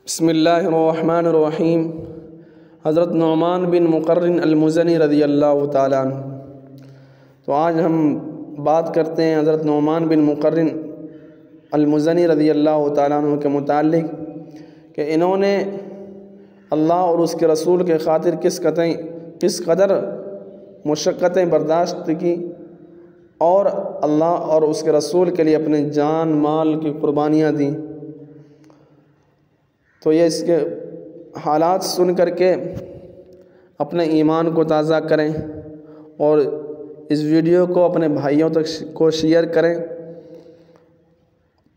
بسم اللہ الرحمن الرحیم۔ حضرت نعمان بن مقرن المزنی رضی اللہ تعالیٰ عنہ۔ تو آج ہم بات کرتے ہیں حضرت نعمان بن مقرن المزنی رضی اللہ تعالیٰ عنہ کے متعلق کہ انہوں نے اللہ اور اس کے رسول کے خاطر کس قدر مشقتیں برداشت کی اور اللہ اور اس کے رسول کے لیے اپنے جان مال کی قربانیاں دیں۔ تو یہ اس کے حالات سن کر کے اپنے ایمان کو تازہ کریں اور اس ویڈیو کو اپنے بھائیوں تک کو شیئر کریں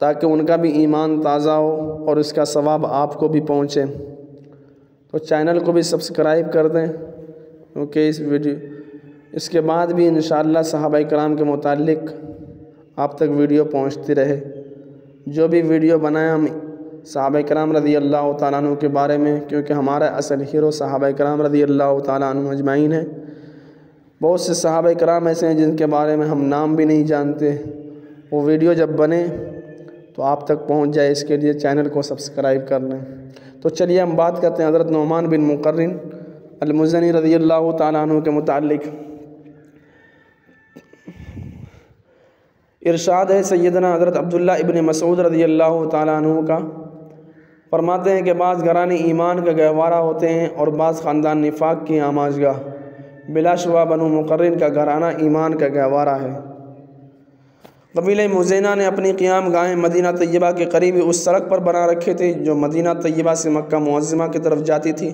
تاکہ ان کا بھی ایمان تازہ ہو اور اس کا ثواب آپ کو بھی پہنچے۔ تو چینل کو بھی سبسکرائب کر دیں کیونکہ اس کے بعد بھی انشاءاللہ صحابہ کرام کے متعلق آپ تک ویڈیو پہنچتی رہے۔ جو بھی ویڈیو بنائیں ہم صحابہ کرام رضی اللہ تعالیٰ عنہ کے بارے میں، کیونکہ ہمارا اصل ہیرو صحابہ کرام رضی اللہ تعالیٰ عنہ اجمعین ہیں۔ بہت سے صحابہ کرام ایسے ہیں جن کے بارے میں ہم نام بھی نہیں جانتے۔ وہ ویڈیو جب بنے تو آپ تک پہنچ جائے، اس کے لیے چینل کو سبسکرائب کر لیں۔ تو چلیے ہم بات کرتے ہیں حضرت نعمان بن مقرن المزنی رضی اللہ تعالیٰ عنہ کے متعلق۔ ارشاد ہے سیدنا حضرت عبداللہ ابن مسعود رضی اللہ تعالیٰ عنہ کا، فرماتے ہیں کہ بعض گھرانے ایمان کا گہوارہ ہوتے ہیں اور بعض خاندان نفاق کی آماجگاہ۔ بلا شبہ بنو مقرن کا گھرانہ ایمان کا گہوارہ ہے۔ قبیلہ مزینہ نے اپنی قیام گاہیں مدینہ طیبہ کے قریب اس سڑک پر بنا رکھے تھے جو مدینہ طیبہ سے مکہ معظمہ کی طرف جاتی تھی۔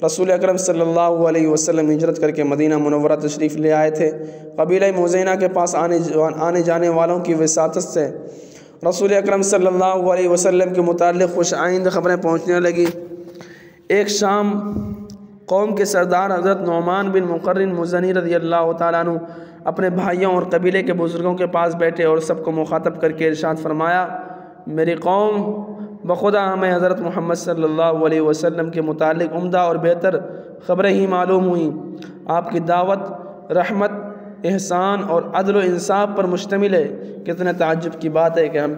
رسول اکرم صلی اللہ علیہ وسلم ہجرت کر کے مدینہ منورہ تشریف لے آئے تھے۔ قبیلہ مزینہ کے پاس آنے جانے والوں کی وساطت سے رسول اکرم صلی اللہ علیہ وسلم کے متعلق خوش آئند خبریں پہنچنے لگی۔ ایک شام قوم کے سردار حضرت نعمان بن مقرن مزنی رضی اللہ تعالیٰ عنہ اپنے بھائیوں اور قبیلے کے بزرگوں کے پاس بیٹھے اور سب کو مخاطب کر کے ارشاد فرمایا، میری قوم، بخدا ہمیں حضرت محمد صلی اللہ علیہ وسلم کے متعلق عمدہ اور بہتر خبریں ہی معلوم ہوئیں۔ آپ کی دعوت رحمت، احسان اور عدل و انصاف پر مشتمل ہے۔ کتنے تعجب کی بات ہے کہ ہم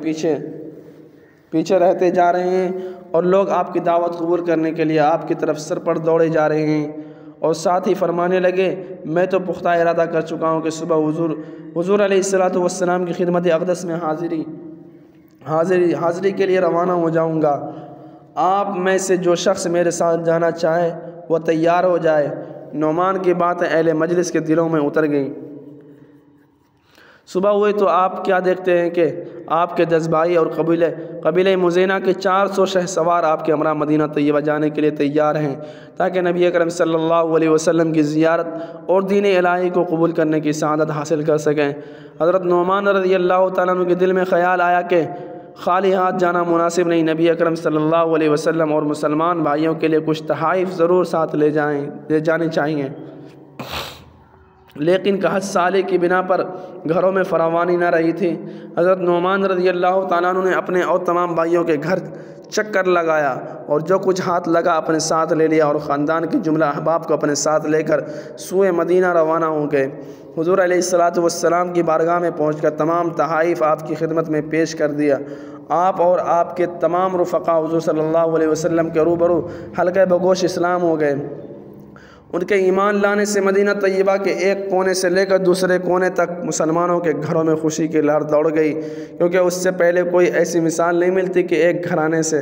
پیچھے رہتے جا رہے ہیں اور لوگ آپ کی دعوت قبول کرنے کے لیے آپ کی طرف سر پر دوڑے جا رہے ہیں۔ اور ساتھ ہی فرمانے لگے، میں تو پختہ ارادہ کر چکا ہوں کہ صبح حضور علیہ الصلوۃ والسلام کی خدمت اقدس میں حاضری کے لیے روانہ ہو جاؤں گا۔ آپ میں سے جو شخص میرے ساتھ جانا چاہے وہ تیار ہو جائے۔ نعمان کی باتیں اہل مجلس کے دلوں میں اتر گئیں۔ صبح ہوئی تو آپ کیا دیکھتے ہیں کہ آپ کے 10 بھائی اور قبیلہ مزینہ کے 400 شہسوار آپ کے ہمراہ مدینہ طیبہ جانے کے لیے تیار ہیں تاکہ نبی اکرم صلی اللہ علیہ وسلم کی زیارت اور دین الہی کو قبول کرنے کی سعادت حاصل کر سکیں۔ حضرت نعمان رضی اللہ تعالیٰ عنہ کے دل میں خیال آیا کہ خالی ہاتھ جانا مناسب نہیں، نبی اکرم صلی اللہ علیہ وسلم اور مسلمان بھائیوں کے لیے کچھ تحائف ضرور ساتھ لے جانے چاہیے۔ لیکن قحط سالی کی بنا پر گھروں میں فراوانی نہ رہی تھی۔ حضرت نعمان رضی اللہ تعالیٰ عنہ نے اپنے اور تمام بھائیوں کے گھر چکر لگایا اور جو کچھ ہاتھ لگا اپنے ساتھ لے لیا اور خاندان کے جملہ احباب کو اپنے ساتھ لے کر سوئے مدینہ روانہ ہو گئے۔ حضور علیہ الصلوۃ والسلام کی بارگاہ میں پہنچ کر تمام تحائف آپ کی خدمت میں پیش کر دیا۔ آپ اور آپ کے تمام رفقا حضور صلی اللہ علیہ وسلم کے روبرو حلقہ بگوش اسلام ہو گئے۔ ان کے ایمان لانے سے مدینہ طیبہ کے ایک کونے سے لے کر دوسرے کونے تک مسلمانوں کے گھروں میں خوشی کی لہر دوڑ گئی، کیونکہ اس سے پہلے کوئی ایسی مثال نہیں ملتی کہ ایک گھرانے سے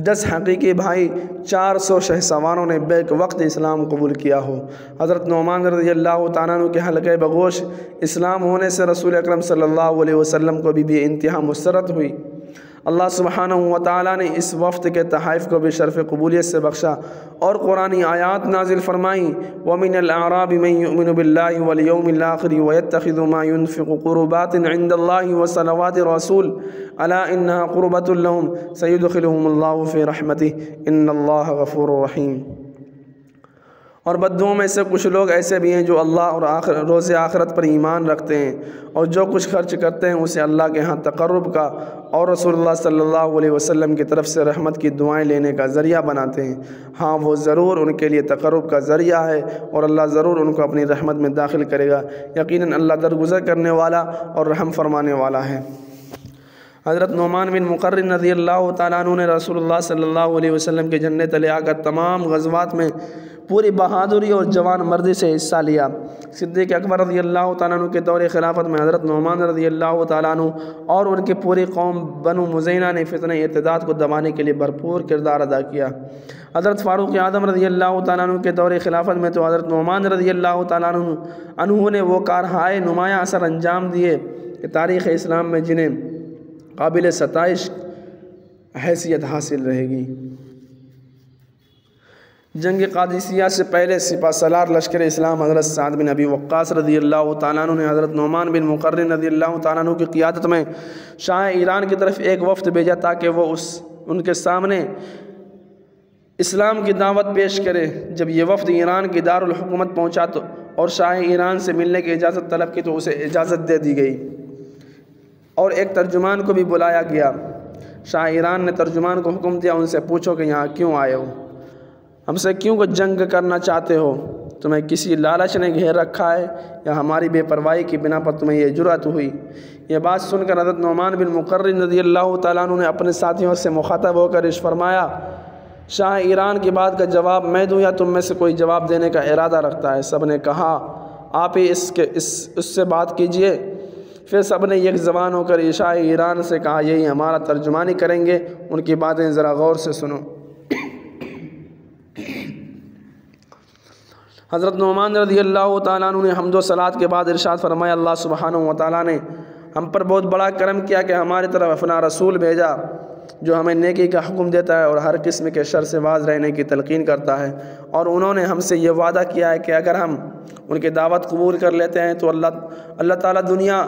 10 حقیقی بھائی 400 شہسواروں نے بیک وقت اسلام قبول کیا ہو۔ حضرت نعمان رضی اللہ تعالیٰ عنہ کے حلقہ بگوش اسلام ہونے سے رسول اکرم صلی اللہ علیہ وسلم کو بھی انتہا مسرت ہوئی۔ اللہ سبحانہ و تعالیٰ نے اس وفد کے تحائف کو بھی شرف قبولیت سے بخشا اور قرآنی آیات نازل فرمائیں۔ وَمِنَ الْأَعْرَابِ مَن يُؤْمِنُ بِاللَّهِ وَالْيَوْمِ الْآخِرِ وَيَتَّخِذُ مَا يُنْفِقُ قُرُبَاتٍ عِندَ اللَّهِ وَصَلَوَاتِ الرَّسُولِ أَلَا إِنَّهَا قُرْبَةٌ لَهُمْ سَيُدْخِلُهُمُ اللَّهُ فِي رَحْمَتِهِ إِنَّ اللَّهَ غَفُورٌ رَحِيمٌ۔ اور بدوؤں میں سے کچھ لوگ ایسے بھی ہیں جو اللہ اور روز آخرت پر ایمان رکھتے ہیں اور جو کچھ خرچ کرتے ہیں اسے اللہ کے ہاں تقرب کا اور رسول اللہ صلی اللہ علیہ وسلم کی طرف سے رحمت کی دعائیں لینے کا ذریعہ بناتے ہیں۔ ہاں، وہ ضرور ان کے لیے تقرب کا ذریعہ ہے اور اللہ ضرور ان کو اپنی رحمت میں داخل کرے گا۔ یقیناً اللہ درگزر کرنے والا اور رحم فرمانے والا ہے۔ حضرت نعمان بن مقرن رضی اللہ تعالیٰ عنہ نے رسول اللہ صلی اللہ علیہ وسلم کے جھنڈے تلے آ کر تمام غزوات میں پوری بہادری اور جوان مردی سے حصہ لیا۔ صدیق اکبر رضی اللہ تعالیٰ عنہ کے دور خلافت میں حضرت نعمان رضی اللہ تعالیٰ عنہ اور ان کی پوری قوم بنو مزینہ نے فتنہ ارتداد کو دبانے کے لیے بھرپور کردار ادا کیا۔ حضرت فاروق اعظم رضی اللہ تعالیٰ عنہ کے دور خلافت میں تو حضرت نعمان رضی اللہ تعالیٰ عنہ نے وہ کارہائے نمایاں اثر انجام دیے کہ تاریخ اسلام میں جنہیں قابل ستائش حیثیت حاصل رہے گی۔ جنگ قادسیہ سے پہلے سپہ سالار لشکر اسلام حضرت سعد بن ابی وقاص رضی اللہ تعالیٰ عنہ نے حضرت نعمان بن مقرن رضی اللہ تعالیٰ عنہ کی قیادت میں شاہ ایران کی طرف ایک وفد بھیجا تاکہ وہ ان کے سامنے اسلام کی دعوت پیش کرے۔ جب یہ وفد ایران کی دارالحکومت پہنچا تو اور شاہ ایران سے ملنے کی اجازت طلب کی تو اسے اجازت دے دی گئی اور ایک ترجمان کو بھی بلایا گیا۔ شاہ ایران نے ترجمان کو حکم دیا، ان سے پوچھو کہ یہاں کیوں آئے ہو، ہم سے کیوں کو جنگ کرنا چاہتے ہو؟ تمہیں کسی لالچ نے گھیر رکھا ہے یا ہماری بے پرواہی کی بنا پر تمہیں یہ جرأت ہوئی؟ یہ بات سن کر حضرت نعمان بن مقرن رضی اللہ تعالیٰ عنہ نے اپنے ساتھیوں سے مخاطب ہو کر ارشاد فرمایا، شاہ ایران کی بات کا جواب میں دوں یا تم میں سے کوئی جواب دینے کا ارادہ رکھتا ہے؟ سب نے کہا آپ ہی اس سے بات کیجئے۔ پھر سب نے یک زبان ہو کر شاہ ایران سے کہا یہی ہمارا ترجمانی کریں گے، ان کی باتیں ذرا غور سے سنو۔ حضرت نعمان رضی اللہ تعالیٰ عنہ نے حمد و صلوات کے بعد ارشاد فرمایا، اللہ سبحانہ و تعالیٰ نے ہم پر بہت بڑا کرم کیا کہ ہماری طرف اپنا رسول بھیجا جو ہمیں نیکی کا حکم دیتا ہے اور ہر قسم کے شر سے باز رہنے کی تلقین کرتا ہے، اور انہوں نے ہم سے یہ وعدہ کیا ہے کہ اگر ہم ان کی دعوت قبول کر لیتے ہیں تو اللہ تعالیٰ دنیا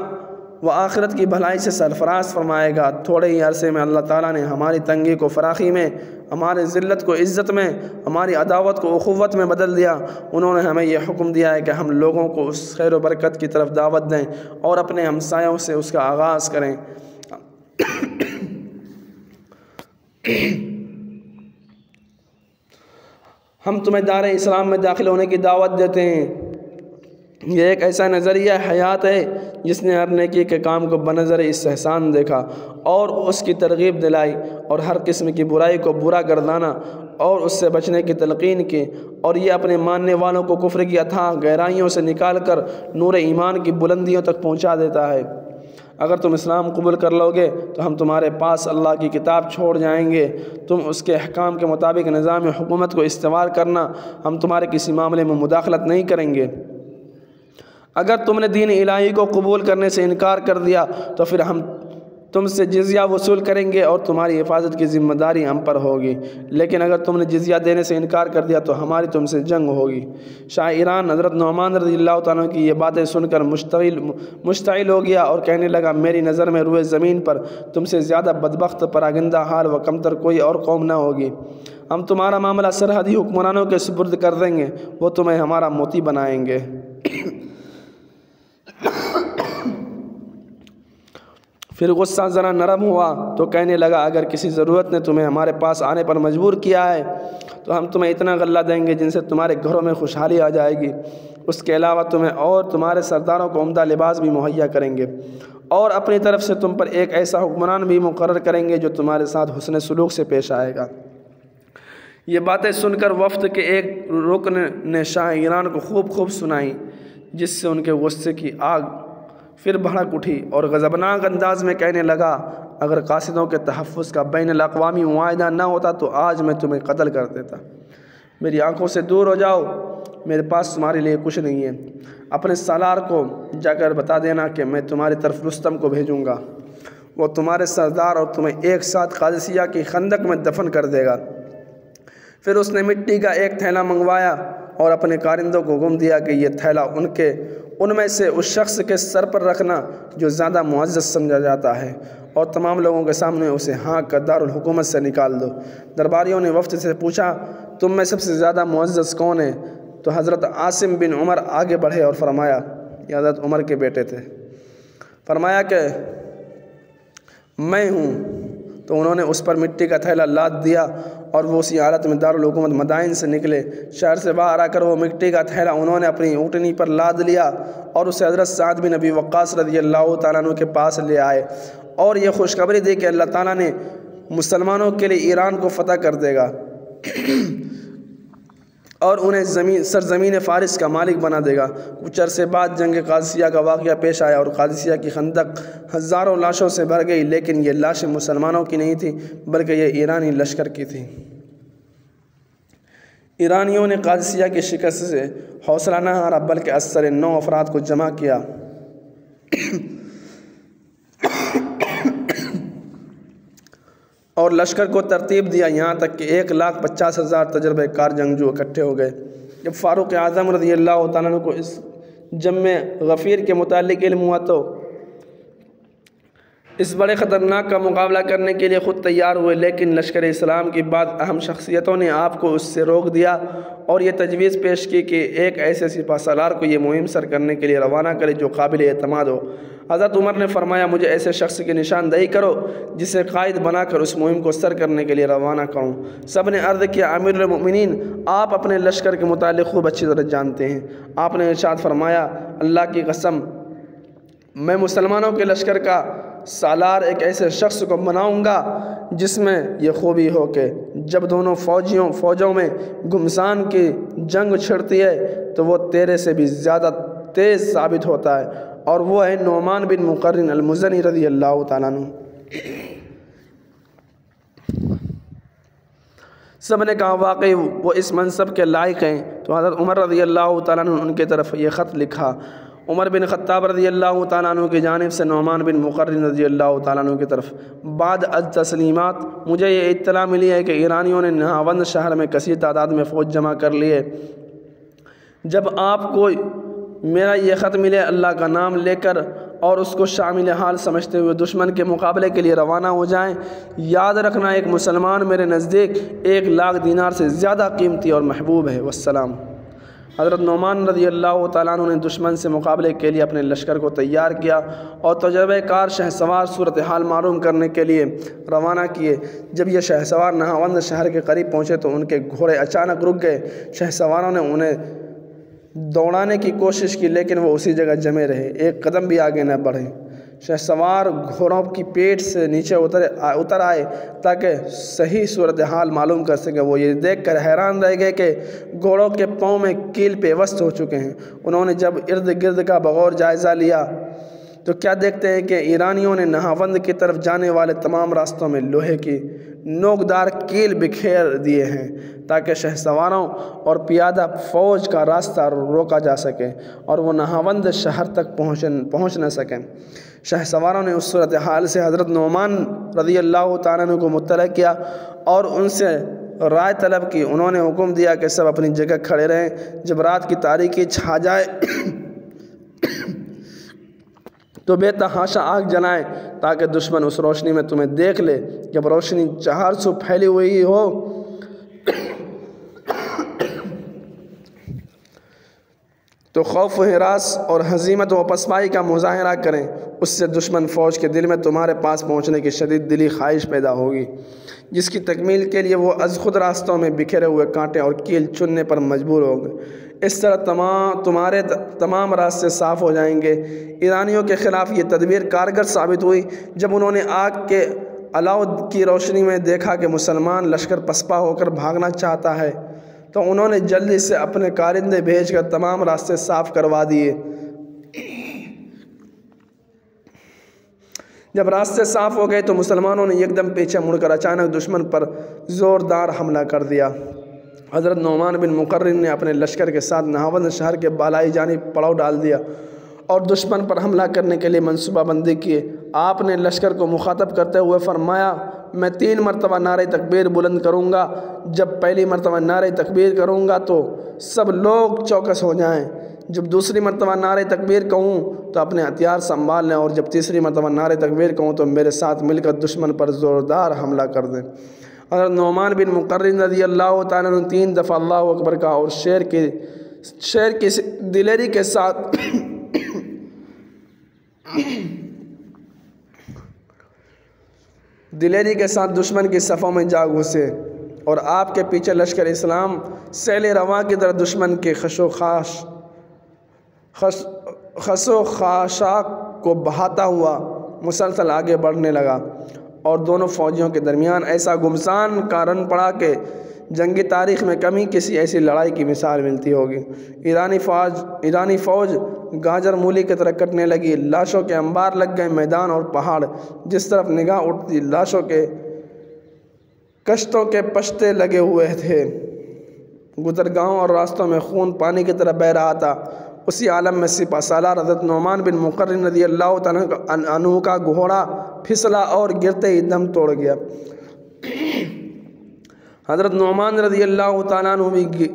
و آخرت کی بھلائی سے سرفراز فرمائے گا۔ تھوڑے ہی عرصے میں اللہ تعالیٰ نے ہماری تنگی کو فراخی میں، ہماری ذلت کو عزت میں، ہماری عداوت کو اخوت میں بدل دیا۔ انہوں نے ہمیں یہ حکم دیا ہے کہ ہم لوگوں کو اس خیر و برکت کی طرف دعوت دیں اور اپنے ہمسایوں سے اس کا آغاز کریں۔ ہم تمہیں دار اسلام میں داخل ہونے کی دعوت دیتے ہیں۔ یہ ایک ایسا نظریہ حیات ہے جس نے ہر نیکی کے کام کو بنظر استحسان دیکھا اور اس کی ترغیب دلائی، اور ہر قسم کی برائی کو برا گردانا اور اس سے بچنے کی تلقین کی، اور یہ اپنے ماننے والوں کو کفر کی اتھاہ گہرائیوں سے نکال کر نور ایمان کی بلندیوں تک پہنچا دیتا ہے۔ اگر تم اسلام قبول کر لو گے تو ہم تمہارے پاس اللہ کی کتاب چھوڑ جائیں گے، تم اس کے احکام کے مطابق نظام حکومت کو استوار کرنا، ہم تمہارے کسی معاملے میں مداخلت نہیں کریں گے۔ اگر تم نے دین الہی کو قبول کرنے سے انکار کر دیا تو پھر ہم تم سے جزیہ وصول کریں گے اور تمہاری حفاظت کی ذمہ داری ہم پر ہوگی، لیکن اگر تم نے جزیہ دینے سے انکار کر دیا تو ہماری تم سے جنگ ہوگی۔ شاہ ایران حضرت نعمان رضی اللہ تعالیٰ کی یہ باتیں سن کر مشتعل ہو گیا اور کہنے لگا، میری نظر میں روئے زمین پر تم سے زیادہ بدبخت، پراگندہ حال و کمتر کوئی اور قوم نہ ہوگی۔ ہم تمہارا معاملہ سرحدی حکمرانوں کے سپرد کر دیں گے، وہ تمہیں ہمارا موتی بنائیں گے۔ پھر غصہ ذرا نرم ہوا تو کہنے لگا، اگر کسی ضرورت نے تمہیں ہمارے پاس آنے پر مجبور کیا ہے تو ہم تمہیں اتنا غلہ دیں گے جن سے تمہارے گھروں میں خوشحالی آ جائے گی۔ اس کے علاوہ تمہیں اور تمہارے سرداروں کو عمدہ لباس بھی مہیا کریں گے، اور اپنی طرف سے تم پر ایک ایسا حکمران بھی مقرر کریں گے جو تمہارے ساتھ حسن سلوک سے پیش آئے گا۔ یہ باتیں سن کر وفد کے ایک رکن نے شاہ ایران کو خوب سنائی، جس سے ان کے غصے کی آگ پھر بھڑک اٹھی اور غضبناک انداز میں کہنے لگا، اگر قاصدوں کے تحفظ کا بین الاقوامی معاہدہ نہ ہوتا تو آج میں تمہیں قتل کر دیتا۔ میری آنکھوں سے دور ہو جاؤ، میرے پاس تمہارے لیے کچھ نہیں ہے۔ اپنے سالار کو جا کر بتا دینا کہ میں تمہاری طرف رستم کو بھیجوں گا، وہ تمہارے سردار اور تمہیں ایک ساتھ قادسیہ کی خندق میں دفن کر دے گا۔ پھر اس نے مٹی کا ایک تھیلا منگوایا اور اپنے کارندوں کو حکم دیا کہ یہ تھیلا ان میں سے اس شخص کے سر پر رکھنا جو زیادہ معزز سمجھا جاتا ہے، اور تمام لوگوں کے سامنے اسے ہانک کر دارالحکومت سے نکال دو۔ درباریوں نے وفد سے پوچھا، تم میں سب سے زیادہ معزز کون ہے؟ تو حضرت عاصم بن عمر آگے بڑھے اور فرمایا، یہ حضرت عمر کے بیٹے تھے، فرمایا کہ میں ہوں۔ تو انہوں نے اس پر مٹی کا تھیلا لاد دیا اور وہ اسی حالت میں دارالحکومت مدائن سے نکلے۔ شہر سے باہر آ کر وہ مٹی کا تھیلا انہوں نے اپنی اونٹنی پر لاد لیا اور اسے حضرت سعد بن ابی وقاص رضی اللہ تعالیٰ عنہ کے پاس لے آئے اور یہ خوشخبری دی کہ اللہ تعالیٰ نے مسلمانوں کے لیے ایران کو فتح کر دے گا اور انہیں سرزمین فارس کا مالک بنا دے گا۔ کچھ عرصے بعد جنگ قادسیہ کا واقعہ پیش آیا اور قادسیہ کی خندق ہزاروں لاشوں سے بھر گئی، لیکن یہ لاشیں مسلمانوں کی نہیں تھیں بلکہ یہ ایرانی لشکر کی تھیں۔ ایرانیوں نے قادسیہ کی شکست سے حوصلہ نہ ہارا بلکہ اثر 9 افراد کو جمع کیا اور لشکر کو ترتیب دیا، یہاں تک کہ 1,50,000 تجربہ کار جنگجو اکٹھے ہو گئے۔ جب فاروق اعظم رضی اللہ تعالیٰ عنہ کو اس جم غفیر کے متعلق علم ہوا تو اس بڑے خطرناک کا مقابلہ کرنے کے لیے خود تیار ہوئے، لیکن لشکر اسلام کی بعض اہم شخصیتوں نے آپ کو اس سے روک دیا اور یہ تجویز پیش کی کہ ایک ایسے سپہ سالار کو یہ مہم سر کرنے کے لیے روانہ کرے جو قابل اعتماد ہو۔ حضرت عمر نے فرمایا، مجھے ایسے شخص کی نشاندہی کرو جسے قائد بنا کر اس مہم کو سر کرنے کے لیے روانہ کروں۔ سب نے عرض کیا، امیر المؤمنین، آپ اپنے لشکر کے متعلق خوب اچھی طرح جانتے ہیں۔ آپ نے ارشاد فرمایا، اللہ کی قسم، میں مسلمانوں کے لشکر کا سالار ایک ایسے شخص کو بناؤں گا جس میں یہ خوبی ہو کہ جب دونوں فوجوں میں گھمسان کی جنگ چھڑتی ہے تو وہ تیرے سے بھی زیادہ تیز ثابت ہوتا ہے، اور وہ ہے نعمان بن مقرن المزنی رضی اللہ تعالیٰ عنہ۔ سب نے کہا، واقعی وہ اس منصب کے لائق ہیں۔ تو حضرت عمر رضی اللہ تعالیٰ عنہ ان کی طرف یہ خط لکھا۔ عمر بن خطاب رضی اللہ تعالیٰ عنہ کی جانب سے نعمان بن مقرن رضی اللہ تعالیٰ عنہ کی طرف، بعد التسلیمات مجھے یہ اطلاع ملی ہے کہ ایرانیوں نے نہاوند شہر میں کثیر تعداد میں فوج جمع کر لی ہے۔ جب آپ کو میرا یہ خط ملے، اللہ کا نام لے کر اور اس کو شامل حال سمجھتے ہوئے دشمن کے مقابلے کے لیے روانہ ہو جائیں۔ یاد رکھنا، ایک مسلمان میرے نزدیک 1,00,000 دینار سے زیادہ قیمتی اور محبوب ہے۔ والسلام۔ حضرت نعمان رضی اللہ تعالیٰ عنہ نے دشمن سے مقابلے کے لیے اپنے لشکر کو تیار کیا اور تجربہ کار شہسوار صورتحال معلوم کرنے کے لیے روانہ کیے۔ جب یہ شہسوار نہاوند شہر کے قریب پہنچے تو ان کے گھوڑے اچانک رک گئے۔ شہسواروں نے انہیں دوڑانے کی کوشش کی لیکن وہ اسی جگہ جمے رہے، ایک قدم بھی آگے نہ بڑھے۔ شہسوار گھوڑوں کی پیٹھ سے نیچے اتر آئے تاکہ صحیح صورتحال معلوم کر سکے۔ وہ یہ دیکھ کر حیران رہ گئے کہ گھوڑوں کے پاؤں میں کیل پیوست ہو چکے ہیں۔ انہوں نے جب ارد گرد کا بغور جائزہ لیا تو کیا دیکھتے ہیں کہ ایرانیوں نے نہاوند کی طرف جانے والے تمام راستوں میں لوہے کی نوکدار کیل بکھیر دیے ہیں تاکہ شہسواروں اور پیادہ فوج کا راستہ روکا جا سکے اور وہ نہاوند شہر تک پہنچ نہ سکیں۔ شہسواروں نے اس صورتحال سے حضرت نعمان رضی اللہ تعالیٰ عنہ کو مطلع کیا اور ان سے رائے طلب کی۔ انہوں نے حکم دیا کہ سب اپنی جگہ کھڑے رہیں، جب رات کی تاریکی چھا جائے تو بے تحاشا آگ جلائیں تاکہ دشمن اس روشنی میں تمہیں دیکھ لے۔ جب روشنی 400 پھیلی ہوئی ہو تو خوف و ہراس اور ہزیمت و پسپائی کا مظاہرہ کریں، اس سے دشمن فوج کے دل میں تمہارے پاس پہنچنے کی شدید دلی خواہش پیدا ہوگی، جس کی تکمیل کے لیے وہ از خود راستوں میں بکھرے ہوئے کانٹے اور کیل چننے پر مجبور ہوں گے۔ اس طرح تمہارے تمام راستے صاف ہو جائیں گے۔ ایرانیوں کے خلاف یہ تدبیر کارگر ثابت ہوئی۔ جب انہوں نے آگ کے الاؤ کی روشنی میں دیکھا کہ مسلمان لشکر پسپا ہو کر بھاگنا چاہتا ہے تو انہوں نے جلدی سے اپنے کارندے بھیج کر تمام راستے صاف کروا دیے۔ جب راستے صاف ہو گئے تو مسلمانوں نے ایک دم پیچھے مڑ کر اچانک دشمن پر زوردار حملہ کر دیا۔ حضرت نعمان بن مقرن نے اپنے لشکر کے ساتھ نہاوند شہر کے بالائی جانب پڑاؤ ڈال دیا اور دشمن پر حملہ کرنے کے لیے منصوبہ بندی کیے۔ آپ نے لشکر کو مخاطب کرتے ہوئے فرمایا، میں 3 مرتبہ نعرہ تکبیر بلند کروں گا۔ جب پہلی مرتبہ نعرہ تکبیر کروں گا تو سب لوگ چوکس ہو جائیں۔ جب دوسری مرتبہ نعرہ تکبیر کہوں تو اپنے ہتھیار سنبھال لیں، اور جب تیسری مرتبہ نعرہ تکبیر کہوں تو میرے ساتھ مل کر دشمن پر زوردار حملہ کر دیں۔ حضرت نعمان بن مقرن رضی اللہ تعالیٰ عنہ 3 دفعہ اللہ اکبر کہا اور شیر کی دلیری کے ساتھ دلیری کے ساتھ دشمن کی صفوں میں جا گھسے اور آپ کے پیچھے لشکر اسلام سیل رواں کی طرح دشمن کے خس و خاشاک کو بہاتا ہوا مسلسل آگے بڑھنے لگا، اور دونوں فوجیوں کے درمیان ایسا گمسان کا رن پڑا کہ جنگی تاریخ میں کمی کسی ایسی لڑائی کی مثال ملتی ہوگی۔ ایرانی فوج گاجر مولی کی طرح کٹنے لگی، لاشوں کے انبار لگ گئے، میدان اور پہاڑ جس طرف نگاہ اٹھتی لاشوں کے کشتوں کے پشتے لگے ہوئے تھے، گزرگاہوں اور راستوں میں خون پانی کی طرح بہہ رہا تھا۔ اسی عالم میں سپہ سالار حضرت نعمان بن مقرن رضی اللہ تعالیٰ عنہ کا گھوڑا پھسلا اور گرتے ہی دم توڑ گیا۔ حضرت نعمان رضی اللہ تعالیٰ عنہ بھی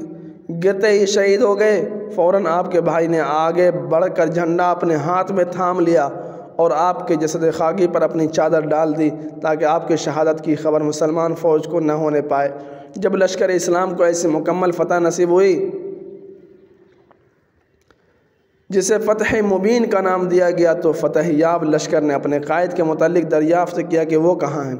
گرتے ہی شہید ہو گئے۔ فوراً آپ کے بھائی نے آگے بڑھ کر جھنڈا اپنے ہاتھ میں تھام لیا اور آپ کے جسد خاکی پر اپنی چادر ڈال دی تاکہ آپ کی شہادت کی خبر مسلمان فوج کو نہ ہونے پائے۔ جب لشکر اسلام کو ایسی مکمل فتح نصیب ہوئی جسے فتح مبین کا نام دیا گیا، تو فتح یاب لشکر نے اپنے قائد کے متعلق دریافت کیا کہ وہ کہاں ہیں۔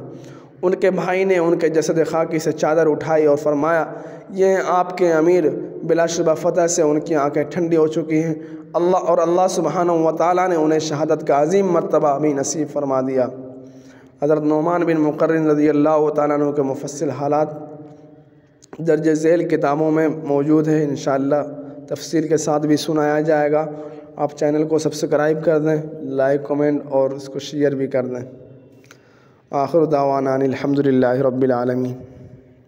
ان کے بھائی نے ان کے جسد خاکی سے چادر اٹھائی اور فرمایا، یہ ہیں آپ کے امیر۔ بلا شبہ فتح سے ان کی آنکھیں ٹھنڈی ہو چکی ہیں، اللہ سبحانہ و تعالیٰ نے انہیں شہادت کا عظیم مرتبہ بھی نصیب فرما دیا۔ حضرت نعمان بن مقرن رضی اللہ تعالیٰ عنہ کے مفصل حالات درج ذیل کتابوں میں موجود ہے، انشاءاللہ تفصیل کے ساتھ بھی سنایا جائے گا۔ آپ چینل کو سبسکرائب کر دیں، لائک کمنٹ اور اس کو شیئر بھی کر دیں۔ آخر دعوانا الحمدللہ رب العالمین۔